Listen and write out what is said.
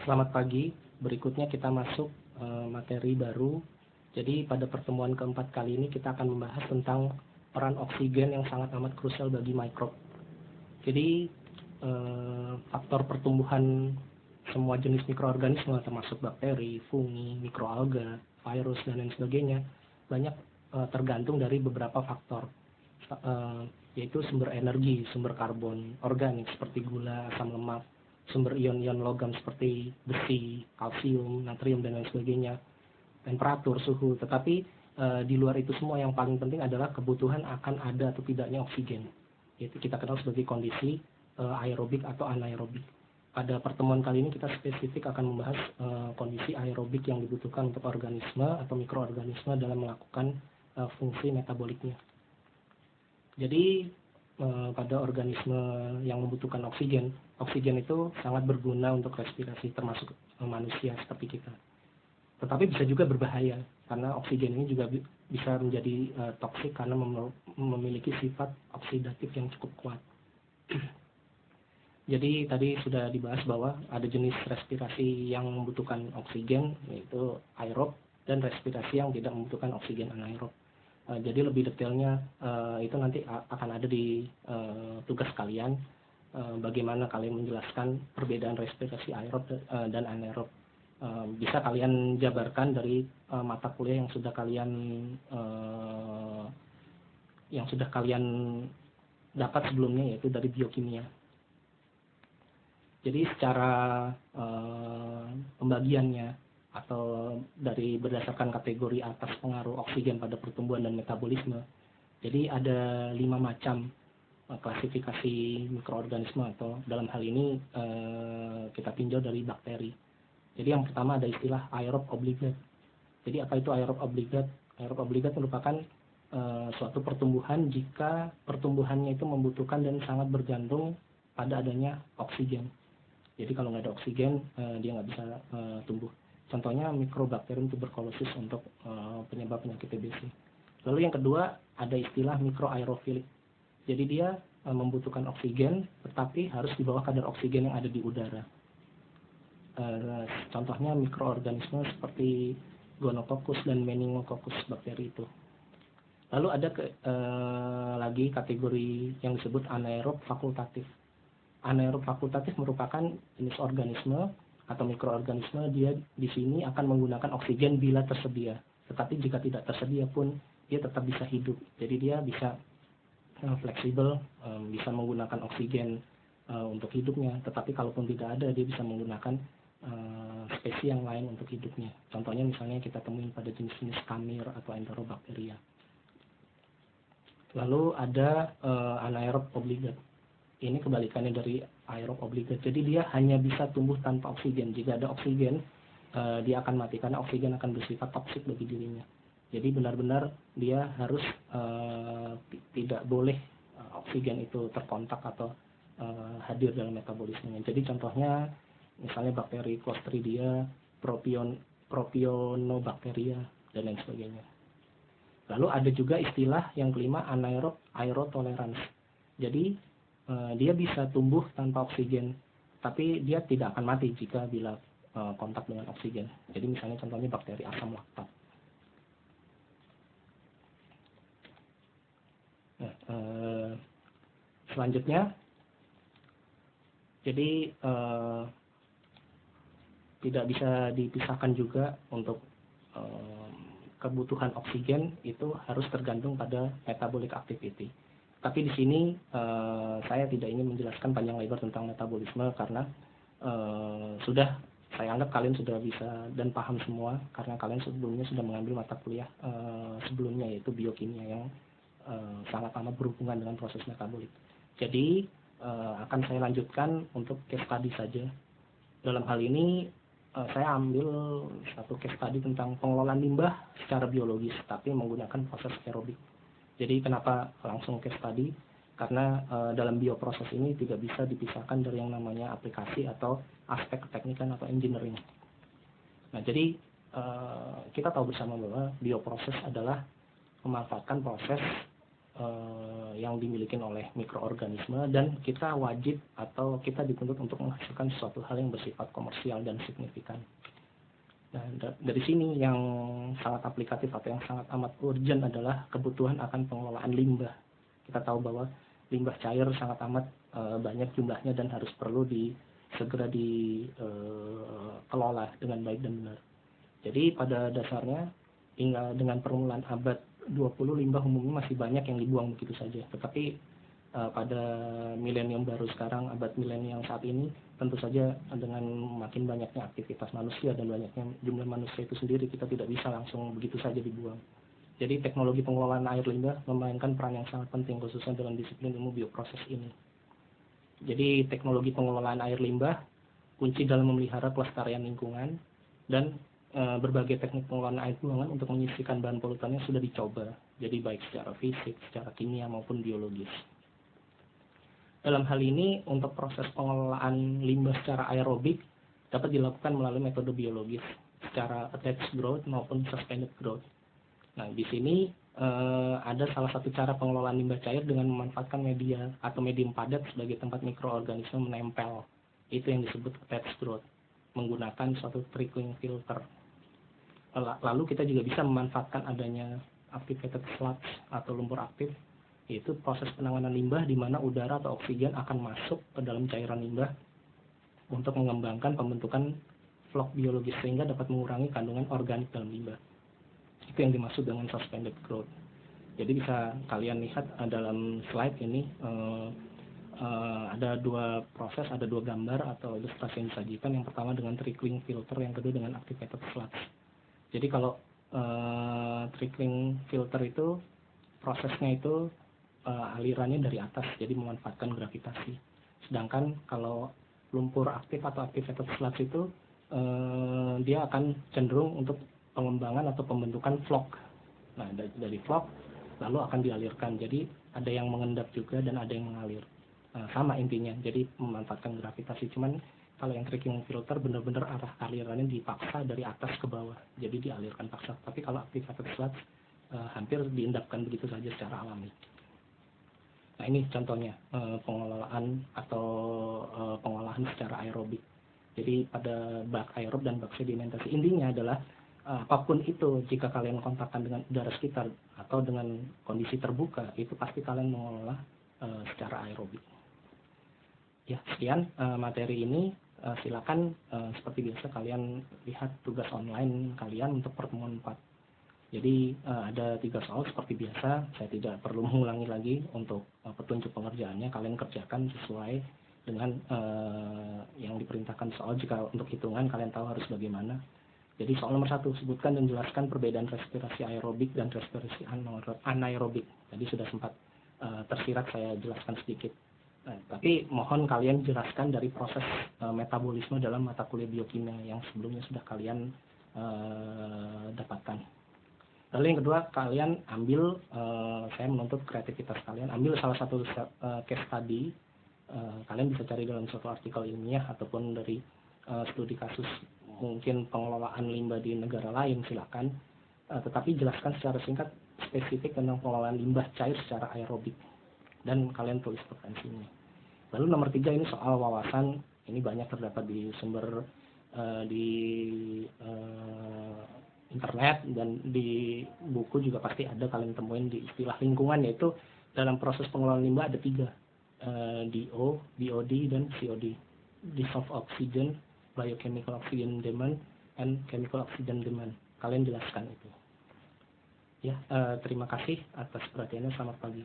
Selamat pagi, berikutnya kita masuk materi baru. Jadi pada pertemuan keempat kali ini kita akan membahas tentang peran oksigen yang sangat amat krusial bagi mikrob. Jadi faktor pertumbuhan semua jenis mikroorganisme termasuk bakteri, fungi, mikroalga, virus, dan lain sebagainya banyak tergantung dari beberapa faktor, yaitu sumber energi, sumber karbon organik seperti gula, asam lemak, sumber ion-ion logam seperti besi, kalsium, natrium, dan lain sebagainya, temperatur, suhu. Tetapi di luar itu semua yang paling penting adalah kebutuhan akan ada atau tidaknya oksigen. Itu kita kenal sebagai kondisi aerobik atau anaerobik. Pada pertemuan kali ini kita spesifik akan membahas kondisi aerobik yang dibutuhkan untuk organisme atau mikroorganisme dalam melakukan fungsi metaboliknya. Jadi pada organisme yang membutuhkan oksigen itu sangat berguna untuk respirasi, termasuk manusia seperti kita. Tetapi bisa juga berbahaya karena oksigen ini juga bisa menjadi toksik karena memiliki sifat oksidatif yang cukup kuat. Jadi tadi sudah dibahas bahwa ada jenis respirasi yang membutuhkan oksigen, yaitu aerob, dan respirasi yang tidak membutuhkan oksigen, anaerob. Jadi lebih detailnya itu nanti akan ada di tugas kalian, bagaimana kalian menjelaskan perbedaan respirasi aerob dan anaerob. Bisa kalian jabarkan dari mata kuliah yang sudah kalian dapat sebelumnya, yaitu dari biokimia. Jadi secara pembagiannya atau dari berdasarkan kategori atas pengaruh oksigen pada pertumbuhan dan metabolisme. Jadi ada 5 macam klasifikasi mikroorganisme, atau dalam hal ini kita tinjau dari bakteri. Jadi yang pertama ada istilah aerob obligate. Jadi apa itu aerob obligate? Aerob obligate merupakan suatu pertumbuhan jika pertumbuhannya itu membutuhkan dan sangat bergantung pada adanya oksigen. Jadi kalau nggak ada oksigen, dia nggak bisa tumbuh. Contohnya Mycobacterium tuberculosis untuk penyebab penyakit TBC. Lalu yang kedua ada istilah mikroaerofilik. Jadi dia membutuhkan oksigen, tetapi harus di bawah kadar oksigen yang ada di udara. Contohnya mikroorganisme seperti Gonococcus dan Meningococcus bakteri itu. Lalu ada lagi kategori yang disebut anaerob fakultatif. Anaerob fakultatif merupakan jenis organisme atau mikroorganisme, dia di sini akan menggunakan oksigen bila tersedia. Tetapi jika tidak tersedia pun dia tetap bisa hidup. Jadi dia bisa fleksibel, bisa menggunakan oksigen untuk hidupnya. Tetapi kalaupun tidak ada, dia bisa menggunakan spesies yang lain untuk hidupnya. Contohnya misalnya kita temuin pada jenis-jenis kamir atau enterobacteria. Lalu ada anaerob obligate. Ini kebalikannya dari aerob obligate. Jadi dia hanya bisa tumbuh tanpa oksigen. Jika ada oksigen, dia akan mati karena oksigen akan bersifat toksik bagi dirinya. Jadi benar-benar dia harus tidak boleh oksigen itu terkontak atau hadir dalam metabolismenya. Jadi contohnya misalnya bakteri Clostridia, Propionobacteria, dan lain sebagainya. Lalu ada juga istilah yang kelima, anaerob aerotolerance. Jadi dia bisa tumbuh tanpa oksigen, tapi dia tidak akan mati jika bila kontak dengan oksigen. Jadi misalnya contohnya bakteri asam laktat. Nah, selanjutnya, jadi tidak bisa dipisahkan juga untuk kebutuhan oksigen itu harus tergantung pada metabolic activity. Tapi di sini saya tidak ingin menjelaskan panjang lebar tentang metabolisme karena saya anggap kalian sudah bisa dan paham semua karena kalian sebelumnya sudah mengambil mata kuliah sebelumnya, yaitu biokimia yang sangat amat berhubungan dengan proses metabolik. Jadi akan saya lanjutkan untuk case study saja. Dalam hal ini saya ambil satu case study tentang pengelolaan limbah secara biologis tapi menggunakan proses aerobik. Jadi kenapa langsung case study? Karena dalam bioproses ini tidak bisa dipisahkan dari yang namanya aplikasi atau aspek keteknikan atau engineering. Nah, jadi kita tahu bersama bahwa bioproses adalah memanfaatkan proses yang dimiliki oleh mikroorganisme, dan kita wajib atau kita dituntut untuk menghasilkan suatu hal yang bersifat komersial dan signifikan. Nah, dari sini yang sangat aplikatif atau yang sangat amat urgent adalah kebutuhan akan pengelolaan limbah. Kita tahu bahwa limbah cair sangat amat banyak jumlahnya dan harus perlu segera dikelola dengan baik dan benar. Jadi pada dasarnya hingga dengan permulaan abad 20 limbah umumnya masih banyak yang dibuang begitu saja. Tetapi pada milenium baru sekarang, abad milenium saat ini, tentu saja dengan makin banyaknya aktivitas manusia dan banyaknya jumlah manusia itu sendiri, kita tidak bisa langsung begitu saja dibuang. Jadi teknologi pengelolaan air limbah memainkan peran yang sangat penting khususnya dalam disiplin ilmu bioproses ini. Jadi teknologi pengelolaan air limbah kunci dalam memelihara kelestarian lingkungan, dan berbagai teknik pengelolaan air buangan untuk menyisihkan bahan polutan yang sudah dicoba, jadi baik secara fisik, secara kimia maupun biologis. Dalam hal ini, untuk proses pengelolaan limbah secara aerobik dapat dilakukan melalui metode biologis secara attached growth maupun suspended growth. Nah, di sini ada salah satu cara pengelolaan limbah cair dengan memanfaatkan media atau medium padat sebagai tempat mikroorganisme menempel. Itu yang disebut attached growth, menggunakan suatu trickling filter. Lalu kita juga bisa memanfaatkan adanya activated sludge atau lumpur aktif, yaitu proses penanganan limbah di mana udara atau oksigen akan masuk ke dalam cairan limbah untuk mengembangkan pembentukan vlog biologis sehingga dapat mengurangi kandungan organik dalam limbah. Itu yang dimaksud dengan suspended growth. Jadi bisa kalian lihat dalam slide ini ada dua proses, ada dua gambar atau ilustrasi yang disajikan. Yang pertama dengan trickling filter, yang kedua dengan activated sludge. Jadi kalau trickling filter itu prosesnya itu alirannya dari atas, jadi memanfaatkan gravitasi. Sedangkan kalau lumpur aktif atau activated sludge itu dia akan cenderung untuk pengembangan atau pembentukan vlog. Nah, dari vlog lalu akan dialirkan. Jadi ada yang mengendap juga dan ada yang mengalir. Sama intinya, jadi memanfaatkan gravitasi. Cuman kalau yang trickling filter benar-benar arah alirannya dipaksa dari atas ke bawah, jadi dialirkan paksa. Tapi kalau activated sludge hampir diendapkan begitu saja secara alami. Nah, ini contohnya pengelolaan atau pengolahan secara aerobik. Jadi pada bak aerob dan bak sedimentasi, intinya adalah apapun itu, jika kalian kontakkan dengan udara sekitar atau dengan kondisi terbuka, itu pasti kalian mengelola secara aerobik. Ya, sekian materi ini. Silakan seperti biasa kalian lihat tugas online kalian untuk pertemuan 4. Jadi ada 3 soal seperti biasa, saya tidak perlu mengulangi lagi untuk petunjuk pengerjaannya, kalian kerjakan sesuai dengan yang diperintahkan soal. Jika untuk hitungan kalian tahu harus bagaimana. Jadi soal nomor 1, sebutkan dan jelaskan perbedaan respirasi aerobik dan respirasi anaerobik. Tadi sudah sempat tersirat, saya jelaskan sedikit. Nah, tapi mohon kalian jelaskan dari proses metabolisme dalam mata kuliah biokimia yang sebelumnya sudah kalian dapatkan. Lalu yang kedua, kalian ambil, saya menuntut kreativitas kalian, ambil salah satu case study, kalian bisa cari dalam suatu artikel ilmiah ataupun dari studi kasus mungkin pengelolaan limbah di negara lain, silakan. Tetapi jelaskan secara singkat spesifik tentang pengelolaan limbah cair secara aerobik. Dan kalian tulis potensinya. Lalu nomor 3 ini soal wawasan, ini banyak terdapat di sumber di internet dan di buku juga pasti ada kalian temuin di istilah lingkungan, yaitu dalam proses pengelolaan limbah ada 3, DO, BOD, dan COD, dissolved oxygen, biochemical oxygen demand, and chemical oxygen demand. Kalian jelaskan itu. Ya, terima kasih atas perhatiannya, selamat pagi.